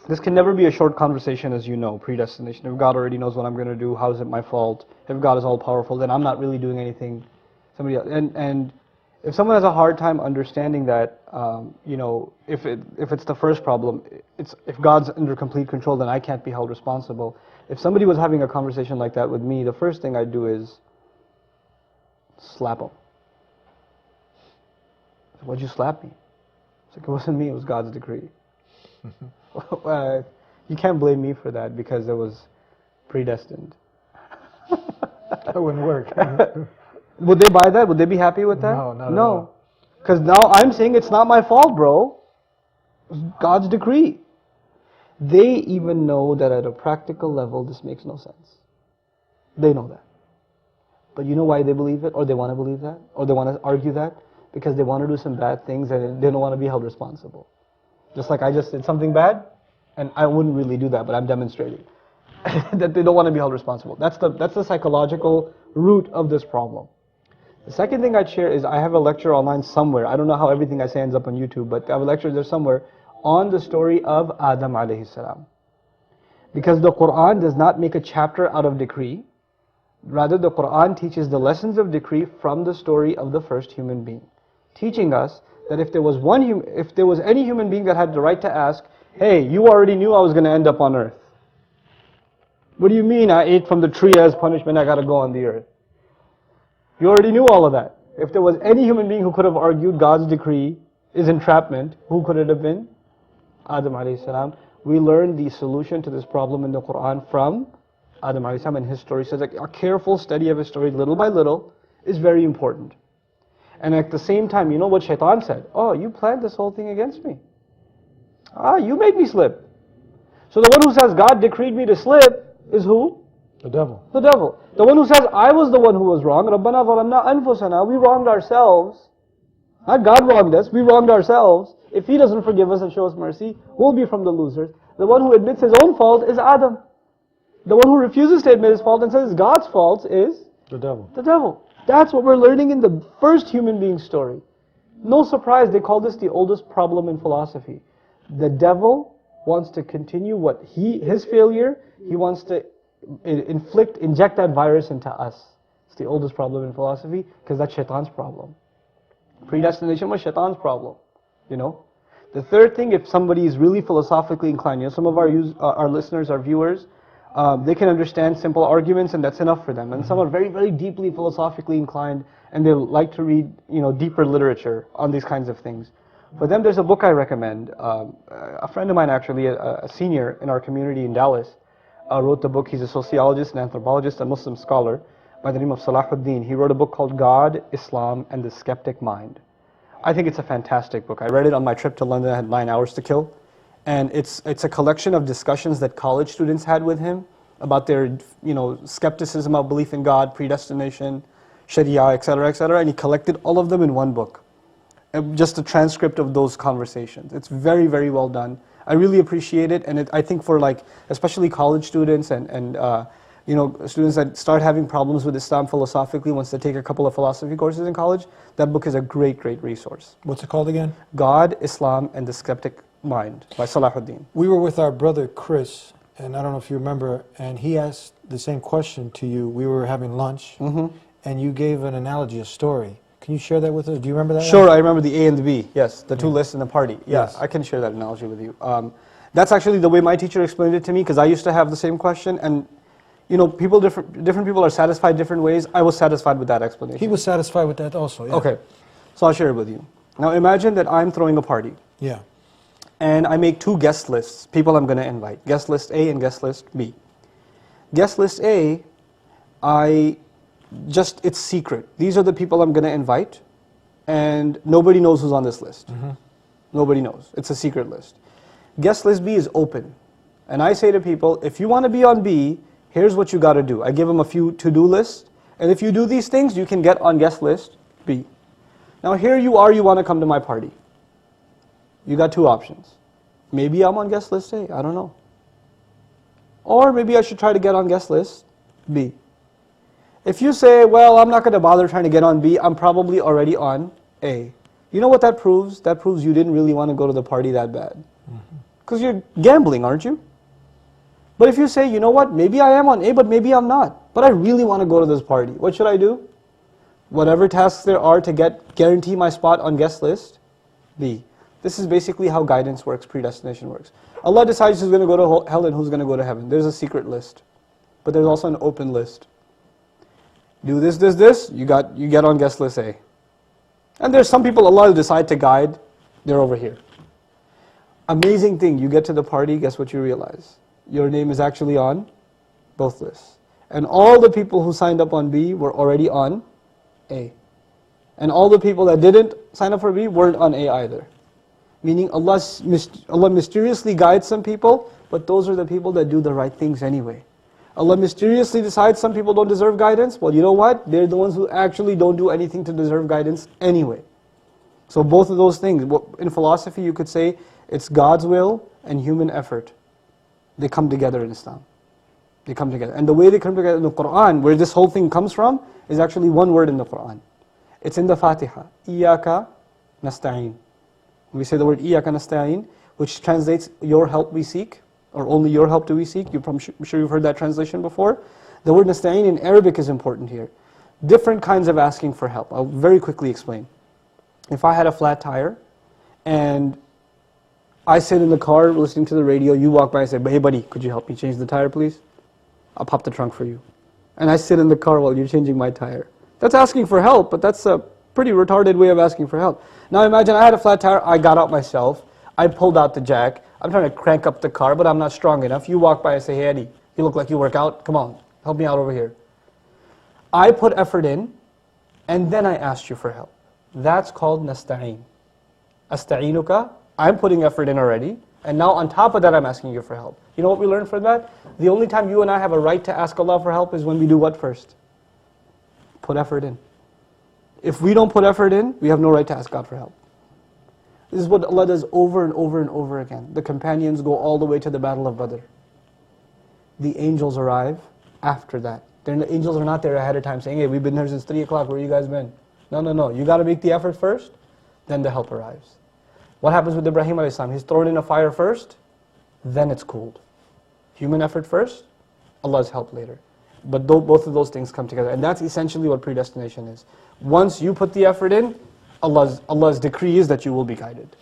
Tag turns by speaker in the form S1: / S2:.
S1: This can never be a short conversation, as you know, predestination. If God already knows what I'm going to do, how is it my fault? If God is all-powerful, then I'm not really doing anything. Somebody else. And if someone has a hard time understanding that, you know, if it's the first problem, if God's under complete control, then I can't be held responsible. If somebody was having a conversation like that with me, the first thing I'd do is slap them. Why'd you slap me? It's like, it wasn't me, it was God's decree. You can't blame me for that because it was predestined.
S2: That wouldn't work.
S1: Would they buy that? Would they be happy with that?
S2: No, not at all.
S1: Because now I'm saying it's not my fault, bro. It's God's decree. They even know that at a practical level this makes no sense. They know that. But you know why they believe it? Or they want to believe that? Or they want to argue that? Because they want to do some bad things and they don't want to be held responsible. Just like I just did something bad, and I wouldn't really do that, but I'm demonstrating that they don't want to be held responsible. That's the psychological root of this problem. The second thing I'd share is I have a lecture online somewhere. I don't know how everything I say ends up on YouTube, but I have a lecture there somewhere on the story of Adam alayhi salam. Because the Quran does not make a chapter out of decree. Rather, the Quran teaches the lessons of decree from the story of the first human being, teaching us that if there was any human being that had the right to ask, hey, you already knew I was going to end up on earth. What do you mean I ate from the tree as punishment, I got to go on the earth? You already knew all of that. If there was any human being who could have argued God's decree is entrapment, who could it have been? Adam alayhi salam. We learned the solution to this problem in the Quran from Adam alayhi salam, and his story says that a careful study of his story little by little is very important. And at the same time, you know what Shaitan said? Oh, you planned this whole thing against me. You made me slip. So the one who says God decreed me to slip is who?
S2: The devil.
S1: The devil. The one who says I was the one who was wrong. رَبَّنَا ظَلَمْنَا أَنفُسَنَا. We wronged ourselves. Not God wronged us, we wronged ourselves. If He doesn't forgive us and show us mercy, we'll be from the losers. The one who admits his own fault is Adam. The one who refuses to admit his fault and says it's God's fault is?
S2: The devil.
S1: The devil. That's what we're learning in the first human being story. No surprise, they call this the oldest problem in philosophy. The devil wants to continue his failure, he wants to inject that virus into us. It's the oldest problem in philosophy because that's Shaitan's problem. Predestination was Shaitan's problem, you know. The third thing, if somebody is really philosophically inclined, you know, some of our listeners, our viewers, they can understand simple arguments and that's enough for them. And some are very, very deeply philosophically inclined and they like to read, you know, deeper literature on these kinds of things. For them, there's a book I recommend. A friend of mine, actually, a senior in our community in Dallas, wrote the book. He's a sociologist, an anthropologist, a Muslim scholar by the name of Salahuddin. He wrote a book called God, Islam, and the Skeptic Mind. I think it's a fantastic book. I read it on my trip to London. I had 9 hours to kill. And it's a collection of discussions that college students had with him about their, you know, skepticism of belief in God, predestination, Sharia, etc., and he collected all of them in one book. Just a transcript of those conversations. It's very, very well done. I really appreciate it, and I think for especially college students and you know, students that start having problems with Islam philosophically once they take a couple of philosophy courses in college, that book is a great, great resource.
S2: What's it called again?
S1: God, Islam, and the Skeptic Mind by Salahuddin.
S2: We were with our brother Chris, and I don't know if you remember, and he asked the same question to you. We were having lunch, and you gave an analogy, a story. Can you share that with us? Do you remember that?
S1: Sure, I remember the A and the B. Yes, the two lists in the party. Yeah, yes. I can share that analogy with you. That's actually the way my teacher explained it to me, because I used to have the same question, and you know, different people are satisfied different ways. I was satisfied with that explanation.
S2: He was satisfied with that also, yeah.
S1: Okay, so I'll share it with you. Now imagine that I'm throwing a party.
S2: Yeah.
S1: And I make two guest lists, people I'm going to invite. Guest list A and guest list B. Guest list A, it's secret. These are the people I'm going to invite, and nobody knows who's on this list. Nobody knows. It's a secret list. Guest list B is open. And I say to people, if you want to be on B, here's what you got to do. I give them a few to-do lists, and if you do these things, you can get on guest list B. Now here you are, you want to come to my party. You got two options. Maybe I'm on guest list A, I don't know. Or maybe I should try to get on guest list B. If you say, well, I'm not going to bother trying to get on B, I'm probably already on A. You know what that proves? That proves you didn't really want to go to the party that bad. Because you're gambling, aren't you? But if you say, you know what, maybe I am on A, but maybe I'm not. But I really want to go to this party. What should I do? Whatever tasks there are to guarantee my spot on guest list, B. This is basically how guidance works, predestination works. Allah decides who's going to go to hell and who's going to go to heaven. There's a secret list. But there's also an open list. Do this, this, this, you get on guest list A. And there's some people Allah will decide to guide, they're over here. Amazing thing, you get to the party, guess what you realize? Your name is actually on both lists. And all the people who signed up on B were already on A. And all the people that didn't sign up for B weren't on A either. Meaning Allah mysteriously guides some people, but those are the people that do the right things anyway. Allah mysteriously decides some people don't deserve guidance. Well, you know what? They're the ones who actually don't do anything to deserve guidance anyway. So both of those things, in philosophy you could say it's God's will and human effort. They come together in Islam. They come together. And the way they come together in the Qur'an, where this whole thing comes from, is actually one word in the Qur'an. It's in the Fatiha. Iyaka nasta'in. We say the word Iyaka nasta'in, which translates your help we seek, or only your help do we seek. I'm sure you've heard that translation before. The word nasta'in in Arabic is important here. Different kinds of asking for help. I'll very quickly explain. If I had a flat tire, and I sit in the car listening to the radio, you walk by and say, hey buddy, could you help me change the tire please? I'll pop the trunk for you. And I sit in the car while you're changing my tire. That's asking for help, but that's a pretty retarded way of asking for help. Now imagine I had a flat tire, I got out myself, I pulled out the jack, I'm trying to crank up the car, but I'm not strong enough. You walk by and say, hey Eddie, you look like you work out, come on, help me out over here. I put effort in, and then I asked you for help. That's called nasta'in. Asta'inuka, I'm putting effort in already, and now on top of that I'm asking you for help. You know what we learned from that? The only time you and I have a right to ask Allah for help is when we do what first? Put effort in. If we don't put effort in, we have no right to ask God for help. This is what Allah does over and over and over again. The companions go all the way to the Battle of Badr. The angels arrive after that. The angels are not there ahead of time saying, hey, we've been here since 3 o'clock, where you guys been? No. You got to make the effort first, then the help arrives. What happens with Ibrahim a.s.? He's thrown in a fire first, then it's cooled. Human effort first, Allah's help later. But both of those things come together. And that's essentially what predestination is. Once you put the effort in, Allah's decree is that you will be guided.